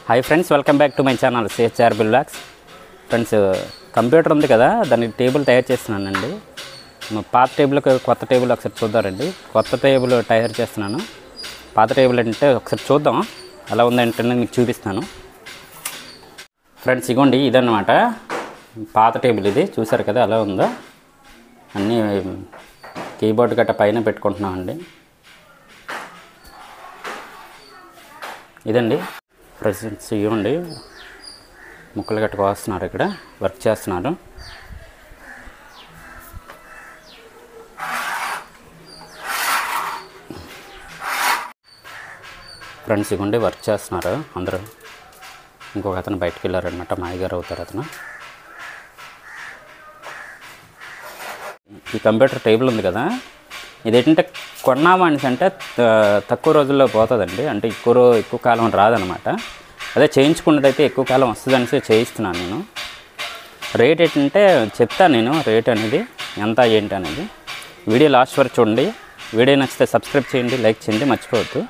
Hi friends, welcome back to my channel CHR blogs. Friends, computer ఉంది కదా, దానికి table తయారు చేస్తున్నానండి. పాత టేబుల్కి కొత్త టేబుల్ ఒకసారి చూద్దారండి. కొత్త టేబుల్ తయారు చేస్తున్నాను. పాత టేబుల్ అంటే ఒకసారి చూద్దాం ఎలా ఉందంటే మీకు చూపిస్తాను. ఫ్రెండ్స్, ఇగోండి ఇదన్నమాట పాత టేబుల్. ఇది చూసారు కదా ఎలా ఉందో. అన్నీ కీబోర్డ్ గట్ట పైన పెట్టుకుంటున్నామండి. ఇదండి ఫ్రెండ్స్, ఇవ్వండి ముక్కలు గట్ట కోస్తున్నారు, ఇక్కడ వర్క్ చేస్తున్నారు. ఫ్రెండ్స్, ఇవ్వండి వర్క్ చేస్తున్నారు అందరూ. ఇంకొక అతను బయటకు వెళ్ళారనమాట, మాయగారు అవుతారు అతను. ఈ కంప్యూటర్ టేబుల్ ఉంది కదా, ఇదేంటంటే కొన్నామనేసి అంటే తక్కువ రోజుల్లో పోతుందండి. అంటే ఎక్కువ కాలం రాదనమాట. అదే చేయించుకున్నదైతే ఎక్కువ కాలం వస్తుంది అనేసి చేయిస్తున్నాను నేను. రేట్ ఏంటంటే చెప్తాను నేను, రేట్ అనేది ఎంత ఏంటి అనేది. వీడియో లాస్ట్ వరకు చూడండి. వీడియో నచ్చితే సబ్స్క్రైబ్ చేయండి, లైక్ చేయండి, మర్చిపోవద్దు.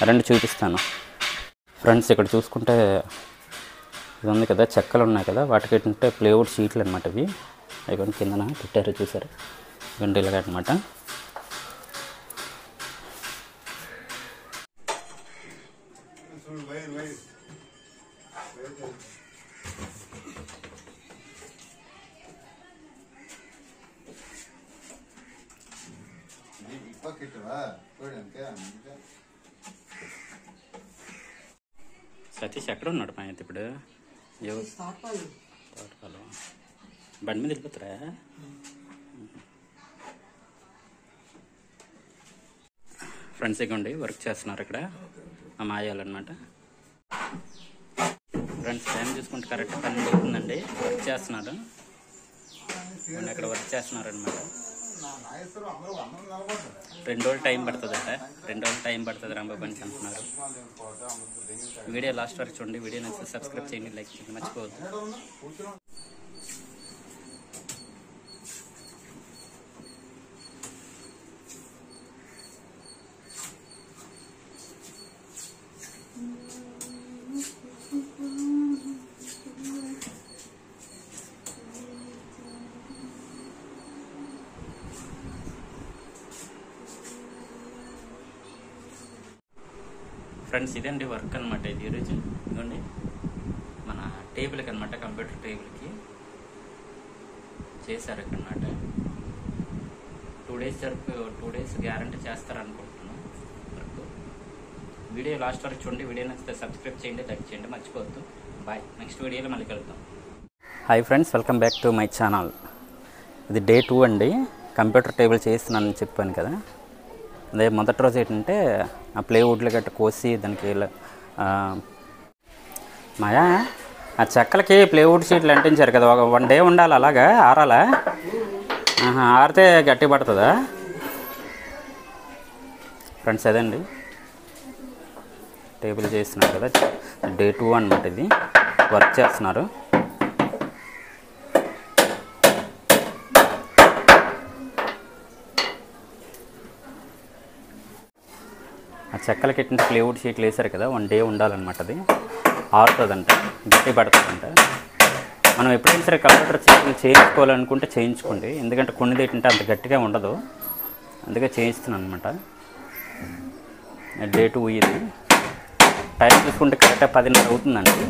రెండు చూపిస్తాను. ఫ్రెండ్స్, ఇక్కడ చూసుకుంటే ఇది ఉంది కదా, చెక్కలు ఉన్నాయి కదా, వాటికి ఏంటంటే ప్లేవుడ్ షీట్లు అనమాట. ఇవి అవి కిందన పెట్టారు చూసారు, గంటలుగా అనమాట. సతీష్ ఎక్కడ ఉన్నాడు మా అయితే ఇప్పుడు? బండి మీద వెళ్ళిపోతారా? ఫ్రెండ్స్, ఇవ్వండి వర్క్ చేస్తున్నారు ఇక్కడ ఆ మాయాలన్నమాట. ఫ్రెండ్స్, టైం చూసుకుంటే కరెక్ట్ 12 అవుతుందండి. వర్క్ చేస్తున్నారు, ఇక్కడ వర్క్ చేస్తున్నారు అనమాట. 2 రోజులు టైం పడుతుందట. 2 రోజులు టైం పడుతుంది రాంబాబు అని అంటున్నారు. వీడియో లాస్ట్ వరకు చూడండి. వీడియో నచ్చితే సబ్స్క్రైబ్ చేయండి, లైక్ చేయండి, మర్చిపోవద్దు. ఫ్రెండ్స్, ఇదండి వర్క్ అనమాట. ఇది ఈరోజు ఇదిగోండి మన టేబుల్కి అనమాట, కంప్యూటర్ టేబుల్కి చేశారు అనమాట. 2 డేస్ గ్యారంటీ చేస్తారనుకుంటున్నాను వర్క్. వీడియో లాస్ట్ వరకు చూడండి. వీడియో నచ్చితే సబ్స్క్రైబ్ చేయండి, లైక్ చేయండి, మర్చిపోవద్దు. బాయ్, నెక్స్ట్ వీడియోలో మళ్ళీ కలుద్దాం. Hi friends, welcome back to my channel. ఇది డే 2 అండి. కంప్యూటర్ టేబుల్ చేస్తున్నానని చెప్పాను కదా. అదే మొదటి రోజు ఏంటంటే ఆ ప్లేవుడ్లు గట్ట కోసి దానికి మాయా ఆ చెక్కలకి ప్లేవుడ్ షీట్లు అంటించారు కదా. 1 డే ఉండాలి అలాగా, ఆరాలా? ఆరితే గట్టి పడుతుందా? ఫ్రెండ్స్, అదండి టేబుల్ చేస్తున్నారు కదా, డే 2 అన్నమాట. ఇది వర్క్ చేస్తున్నారు. ఆ చెక్కలకి ఎట్టింటే ప్లేవుడ్ షీట్లు వేసారు కదా, 1 డే ఉండాలన్నమాట. అది ఆరుతుందంట, గట్టి పడుతుందంట. మనం ఎప్పుడైనా సరే కంప్యూటర్ చేయించుకోవాలనుకుంటే చేయించుకోండి. ఎందుకంటే కొన్నిది ఏంటంటే అంత గట్టిగా ఉండదు, అందుకే చేయిస్తున్నాను అనమాట. డే 2 ఇది. టైం చూసుకుంటే కరెక్ట్గా 10:30 అవుతుందండి.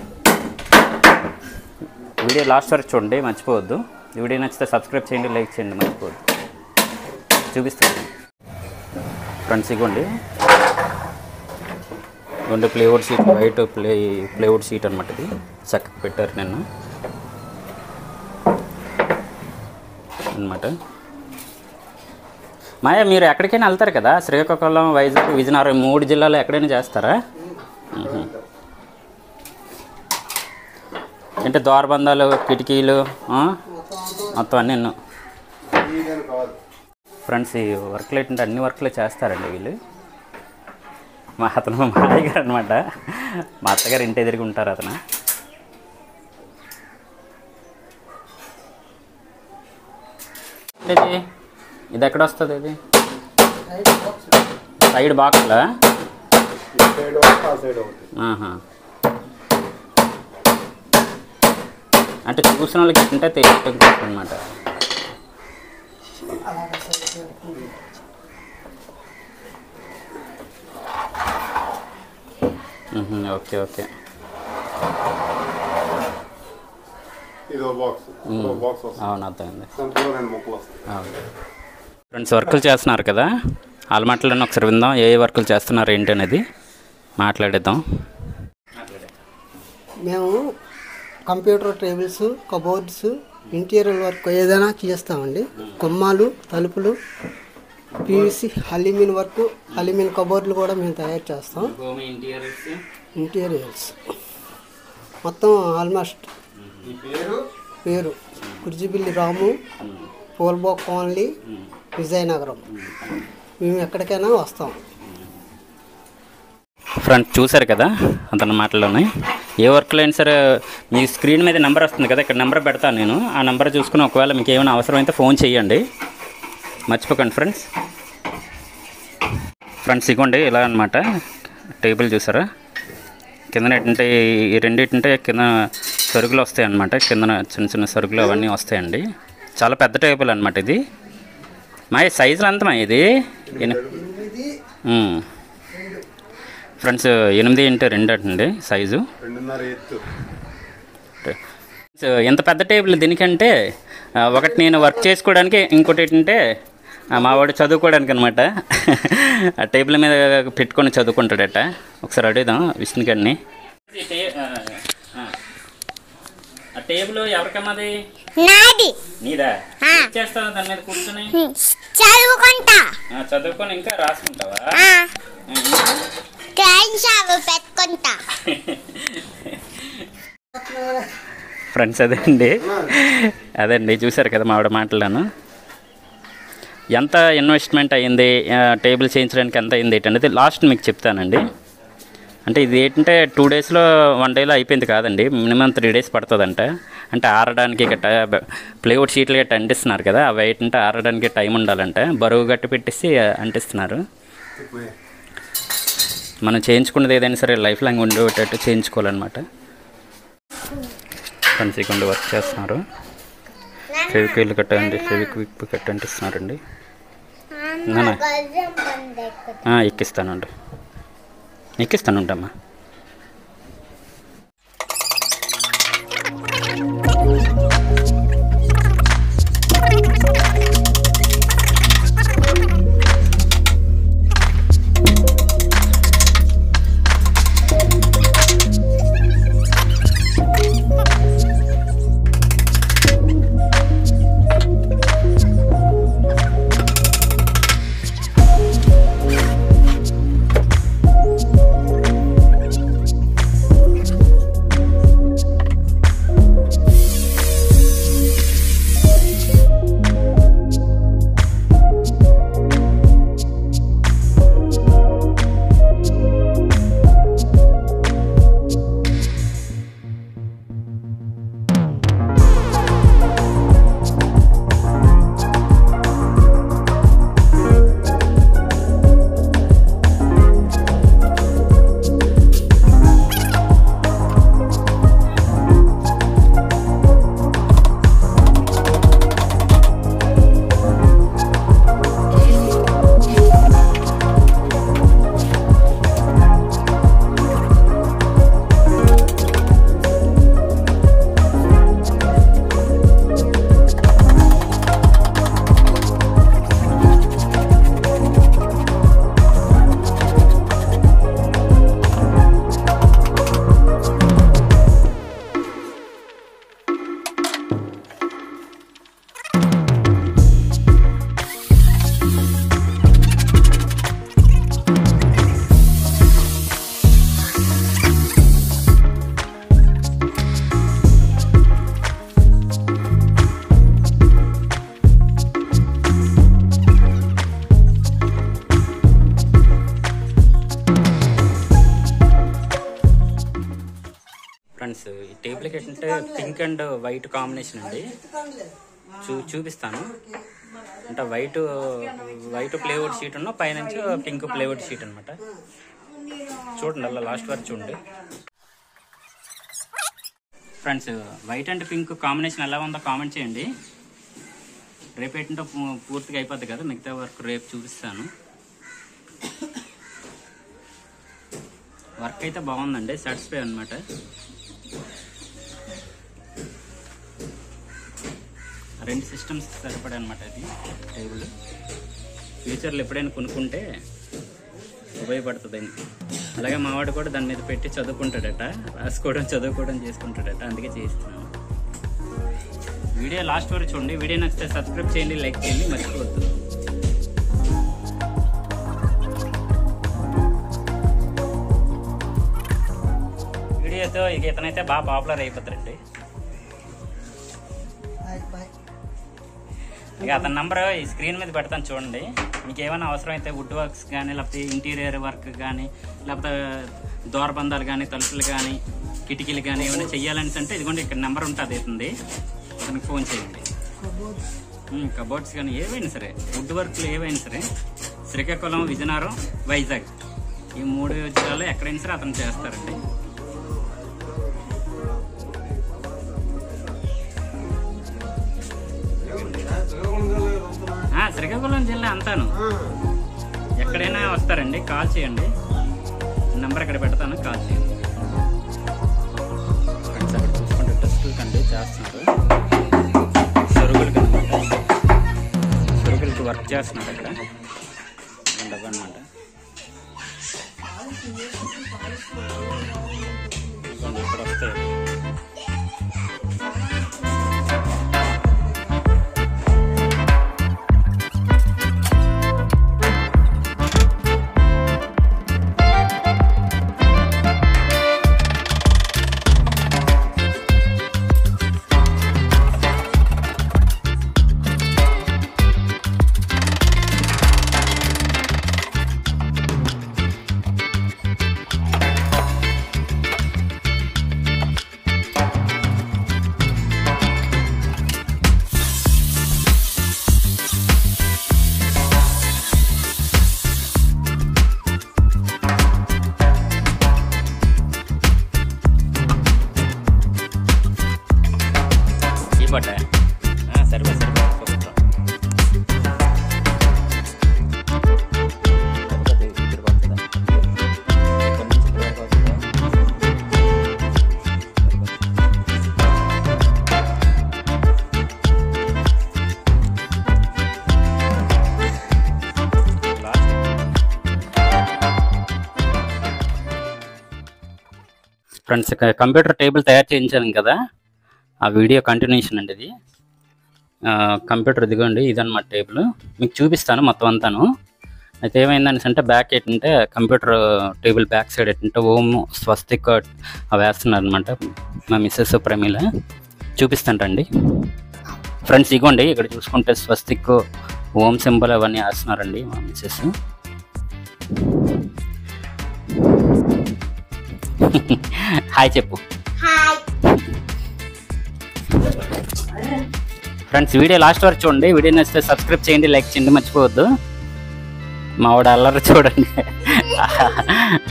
వీడియో లాస్ట్ వరకు చూడండి, మర్చిపోవద్దు. వీడియో నచ్చితే సబ్స్క్రైబ్ చేయండి, లైక్ చేయండి, మర్చిపోవద్దు. చూపిస్తాను ఫ్రెండ్స్. ఇగోండి plywood sheet, white plywood sheet అనమాట. ఇది చక్కగా పెట్టారు నిన్న అనమాట. మాయా, మీరు ఎక్కడికైనా వెళ్తారు కదా, శ్రీకాకుళం, వైజాగ్, విజయనగరం 3 జిల్లాలో ఎక్కడైనా చేస్తారా? అంటే ద్వారబంధాలు, కిటికీలు మొత్తం అన్నీ. ఫ్రెండ్స్, ఈ వర్క్లు ఏంటంటే అన్ని వర్క్లు చేస్తారండి వీళ్ళు. అతను మా అయ్యగారు అనమాట. మా అత్తగారు ఇంటి ఎదురుగా ఉంటారు అతను. ఇది ఎక్కడ వస్తుంది? ఇది సైడ్ బాక్స్లా? అంటే చూసిన వాళ్ళకి ఏంటంటే తెలియటం అనమాట. Okay okay. అవును, అర్థమైంది. ఫ్రెండ్స్, వర్కులు చేస్తున్నారు కదా, వాళ్ళ మాటలను ఒకసారి విందాం. ఏ వర్కులు చేస్తున్నారు ఏంటి అనేది మాట్లాడేద్దాం. మేము computer tables, cupboards, interior work ఏదైనా చేస్తామండి. గుమ్మాలు, తలుపులు, పీవీసీ, అల్యూమినియం వర్క్, అల్యూమినియం కబోర్డులు కూడా మేము తయారు చేస్తాం. ఇంటీరియర్స్ మొత్తం ఆల్మోస్ట్. పేరు కుర్జిబిల్లి రాము, పూల్బాక్ కాలనీ, విజయనగరం. మేము ఎక్కడికైనా వస్తాం. ఫ్రెండ్స్, చూసారు కదా అతని మాటల్లోనే. ఏ వర్క్లో అయినా సరే మీ స్క్రీన్ మీద నెంబర్ వస్తుంది కదా, ఇక్కడ నెంబర్ పెడతాను నేను. ఆ నెంబర్ చూసుకుని ఒకవేళ మీకు ఏమైనా అవసరమైతే ఫోన్ చేయండి, మర్చిపోకండి ఫ్రెండ్స్. ఇగోండి ఇలా అనమాట టేబుల్ చూసారా. కింద ఏంటంటే ఈ రెండింటింటే కింద సరుకులు వస్తాయి అన్నమాట. కింద చిన్న చిన్న సరుకులు అవన్నీ వస్తాయండి. చాలా పెద్ద టేబుల్ అనమాట ఇది. మా సైజులు ఎంతమా ఇది? ఫ్రెండ్స్, 8x2 అండి సైజు. ఎంత పెద్ద టేబుల్ దీనికంటే ఒకటి నేను వర్క్ చేసుకోవడానికి, ఇంకోటి ఏంటంటే మా వాడు చదువుకోవడానికి అనమాట. ఆ టేబుల్ మీద పెట్టుకొని చదువుకుంటాడట. ఒకసారి అడుగుదాం విష్ణు గారిని. ఆ టేబుల్ ఎవరికమ్మది? నీదా? చేస్తావా దాని మీద కూర్చొని? చదువుకొని ఇంకా రాసుకుంటావా? ఫ్రెండ్స్, అదండి చూసారు కదా మా ఆవిడ మాటలను. ఎంత ఇన్వెస్ట్మెంట్ అయ్యింది, టేబుల్ చేయించడానికి ఎంత అయింది ఏంటనేది లాస్ట్ మీకు చెప్తానండి. అంటే ఇది ఏంటంటే 2 డేస్లో 1 డేలో అయిపోయింది కాదండి, మినిమం 3 డేస్ పడుతుందంట. అంటే ఆరడానికి గట్ట ప్లేవుడ్ షీట్లు గట్ట అంటిస్తున్నారు కదా, అవి ఏంటంటే ఆరడానికి టైం ఉండాలంట. బరువు గట్టి పెట్టేసి అంటిస్తున్నారు. మనం చేయించుకున్నది ఏదైనా సరే లైఫ్ లాంగ్ ఉండేటట్టు చేయించుకోవాలన్నమాట. కన్సీకుండా వర్క్ చేస్తున్నారు. ఫెవిక్విల్ కట్టండి, ఫెవిక్విక్ కట్ట అంటిస్తున్నారండి. ఎక్కిస్తానుంటమ్మా. ఫ్రెండ్స్, ఈ టేబుల్కి ఏంటంటే పింక్ అండ్ వైట్ కాంబినేషన్ అండి. చూపిస్తాను. అంటే వైట్ ప్లేవుడ్ షీట్ ఉన్న పైనుంచి పింక్ ప్లేవుడ్ షీట్ అనమాట. చూడండి, అలా లాస్ట్ వరకు చూడండి. Friends, white and pink combination ఎలా ఉందో కామెంట్ చేయండి. రేపు ఏంటంటే పూర్తిగా అయిపోద్ది కదా, మిగతా వర్క్ రేపు చూపిస్తాను. వర్క్ అయితే బాగుందండి, సాటిస్ఫై అనమాట. రెండు సిస్టమ్స్ సరిపడా అనమాట అది టేబుల్. ఫ్యూచర్లో ఎప్పుడైనా కొనుక్కుంటే ఉపయోగపడుతుందని. అలాగే మావాడు కూడా దాని మీద పెట్టి చదువుకుంటాడట, రాసుకోవడం చదువుకోవడం చేసుకుంటాడట, అందుకే చేస్తున్నాను. వీడియో లాస్ట్ వరకు చూడండి. వీడియో నచ్చితే సబ్స్క్రైబ్ చేయండి, లైక్ చేయండి, మర్చిపోవద్దు. వీడియోతో ఇతనైతే బాగా పాపులర్ అయిపోతారండి. ఇక అతని నెంబర్ ఈ స్క్రీన్ మీద పెడతాను చూడండి. మీకు ఏమైనా అవసరం అయితే వుడ్ వర్క్స్ కానీ, లేకపోతే ఇంటీరియర్ వర్క్ కానీ, లేకపోతే దూరబంధాలు కానీ, తలుపులు కానీ, కిటికీలు కానీ ఏమైనా చెయ్యాలని అంటే ఇదిగోండి ఇక్కడ నెంబర్ ఉంటుంది, అవుతుంది. అతనికి ఫోన్ చేయండి. కబోర్డ్స్ కానీ ఏవైనా సరే, వుడ్ వర్క్లు ఏవైనా సరే, శ్రీకాకుళం, విజయనగరం, వైజాగ్ ఈ 3 జిల్లాలో ఎక్కడైనా సరే అతను చేస్తారండి. శ్రీకాకుళం జిల్లా అంతాను, ఎక్కడైనా వస్తారండి. కాల్ చేయండి, నెంబర్ ఇక్కడ పెడతాను, కాల్ చేయండి. ఫ్రెండ్స్, అక్కడ చూసుకుంటే టెస్టులు కండి చేస్తున్నారు, సరుకులకి అనమాట. సరుకులకి వర్క్ చేస్తున్నారు అక్కడ డబ్బు అనమాట. ఇక్కడ వస్తాయి. ఫ్రెండ్స్, కంప్యూటర్ టేబుల్ తయారు చేయించాను కదా, ఆ వీడియో కంటిన్యూషన్ అండి ఇది. కంప్యూటర్ ఇదిగోండి, ఇదన్నమాట టేబుల్. మీకు చూపిస్తాను మొత్తం అంతాను. అయితే ఏమైందని అంటే బ్యాక్ ఏంటంటే కంప్యూటర్ టేబుల్ బ్యాక్ సైడ్ ఏంటంటే ఓం స్వస్తిక్ అవి వేస్తున్నారు అనమాట మా మిస్సెస్ ప్రమీల. చూపిస్తానండి ఫ్రెండ్స్. ఇగోండి ఇక్కడ చూసుకుంటే స్వస్తిక్, ఓం సింబల్ అవన్నీ వేస్తున్నారండి మా మిస్సెస్. హాయ్ చెప్పు. ఫ్రెండ్స్, వీడియో లాస్ట్ వరకు చూడండి. వీడియో నచ్చితే సబ్స్క్రైబ్ చేయండి, లైక్ చేయండి, మర్చిపోవద్దు. మావాడు అల్లరి చూడండి,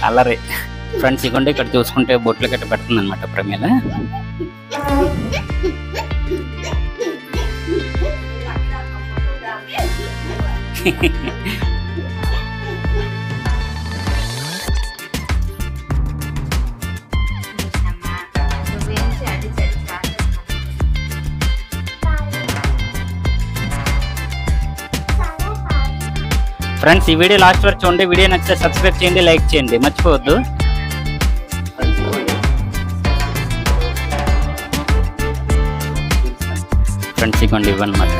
అల్లరి. ఫ్రెండ్స్, ఇగోండి ఇక్కడ చూసుకుంటే బొట్లు గట్ట పెడుతుంది అనమాట ప్రమీల. ఫ్రెండ్స్, ఈ వీడియో లాస్ట్ వరకు చూడండి. వీడియో నచ్చితే సబ్స్క్రైబ్ చేయండి, లైక్ చేయండి, మర్చిపోవద్దు. ఫ్రెండ్స్, ఇవ్వండి ఇవ్వన్నమాట.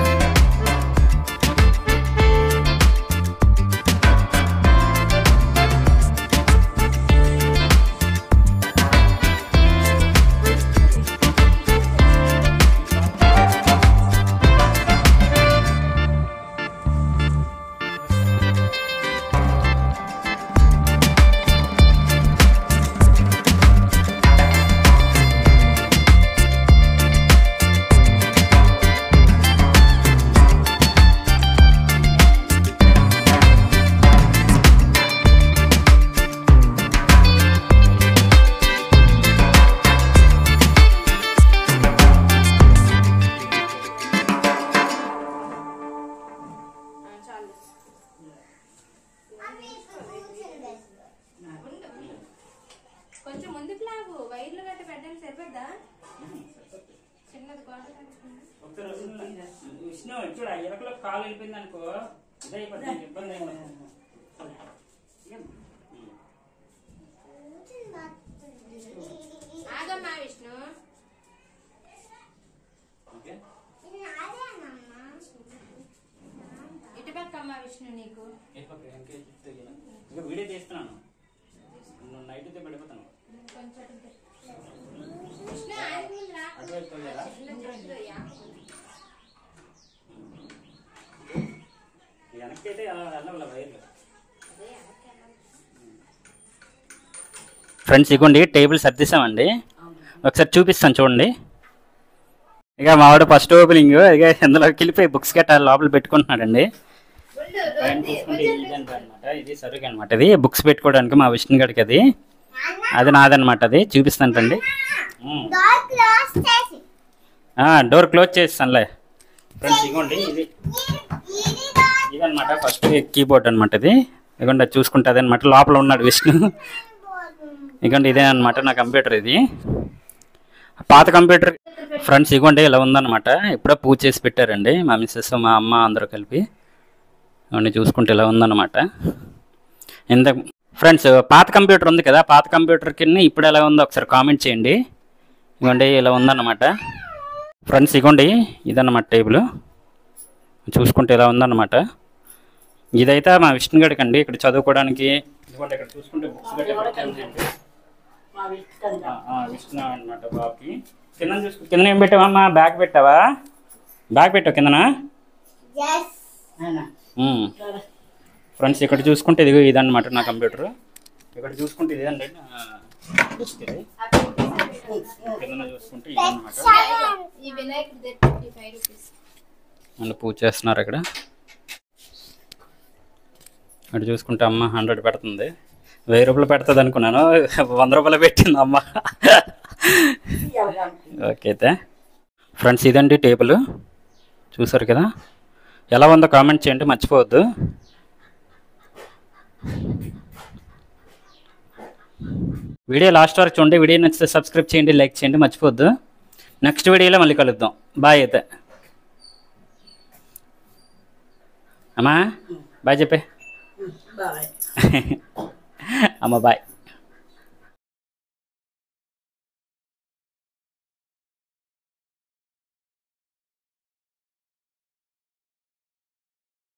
విష్ణు చూడ ఎరకలో కాలు వెళ్ళిపోయింది అనుకో ఇదే అయిపోతుంది ఇబ్బంది ఆగమ్మా విష్ణు ఇటు పక్కమ్మా విష్ణు నీకు వీడియో తీస్తున్నాను నైట్ అయితే పడిపోతాను విష్ణు వెనక్కి అయితే వెళ్ళవల్ల వైర్లు. ఫ్రెండ్స్ ఇగోండి టేబుల్ సర్దిస్తామండి, ఒకసారి చూపిస్తాను చూడండి. ఇక మావాడు ఫస్ట్ ఓపెనింగ్ ఇక ఇందులోకి వెళ్ళిపోయి బుక్స్ గట్రా లోపల పెట్టుకుంటున్నాడండి. ఇది సరుకు అనమాట, ఇది బుక్స్ పెట్టుకోవడానికి మా విష్ణు గడికి అది నాదనమాట. అది చూపిస్తానండి. డోర్ క్లోజ్ చేస్తానులే. ఫ్రెండ్స్ ఇగోండి ఇదనమాట ఫస్ట్ కీబోర్డ్ అనమాట. ఇది ఇదిగోండి అది చూసుకుంటుంది అనమాట. లోపల ఉన్నాడు విష్ణు. ఇదిగోండి ఇదే అనమాట నా కంప్యూటర్. ఇది పాత కంప్యూటర్. ఫ్రెండ్స్ ఇగోండి ఇలా ఉందన్నమాట. ఇప్పుడే పూజ చేసి పెట్టారండి మా మిస్సెస్ మా అమ్మ అందరూ కలిపి. ఇవన్నీ చూసుకుంటే ఇలా ఉందన్నమాట. ఇంత ఫ్రెండ్స్ పాత కంప్యూటర్ ఉంది కదా, పాత కంప్యూటర్కి ఇప్పుడు ఎలా ఉందో ఒకసారి కామెంట్ చేయండి. ఇగోండి ఇలా ఉందన్నమాట. ఫ్రెండ్స్ ఇగోండి ఇదన్నమాట టేబుల్, చూసుకుంటే ఇలా ఉందన్నమాట. ఇదైతే మా విష్ణు గడికి అండి, ఇక్కడ చదువుకోవడానికి. ఇదిగోండి ఇక్కడ చూసుకుంటే బుక్స్ విష్ణు అనమాట బాబుకి. కింద చూసుకు కింద ఏం పెట్టావమ్మా? బ్యాగ్ పెట్టావా? బ్యాగ్ పెట్టావు కిందనా? ఫ్రెండ్స్ ఇక్కడ చూసుకుంటే ఇది ఇదన్నమాట నా కంప్యూటర్. ఇక్కడ చూసుకుంటే ఇదండి కింద చూసుకుంటే ఇదన్నమాట. మళ్ళీ పూజ చేస్తున్నారు ఇక్కడ. అటు చూసుకుంటే అమ్మ 100 పెడుతుంది. 1000 రూపాయలు పెడుతుంది అనుకున్నాను, 100 రూపాయలు పెట్టింది అమ్మ. ఓకే అయితే ఫ్రెండ్స్ ఇదండి టేబుల్, చూసారు కదా. ఎలా ఉందో కామెంట్ చేయండి మర్చిపోవద్దు. వీడియో లాస్ట్ వరకు చూడండి. వీడియో నచ్చితే సబ్స్క్రైబ్ చేయండి, లైక్ చేయండి మర్చిపోవద్దు. నెక్స్ట్ వీడియోలో మళ్ళీ కలుద్దాం. బాయ్ అయితే అమ్మా, బాయ్ చెప్పే. అమ్మ బాయ్.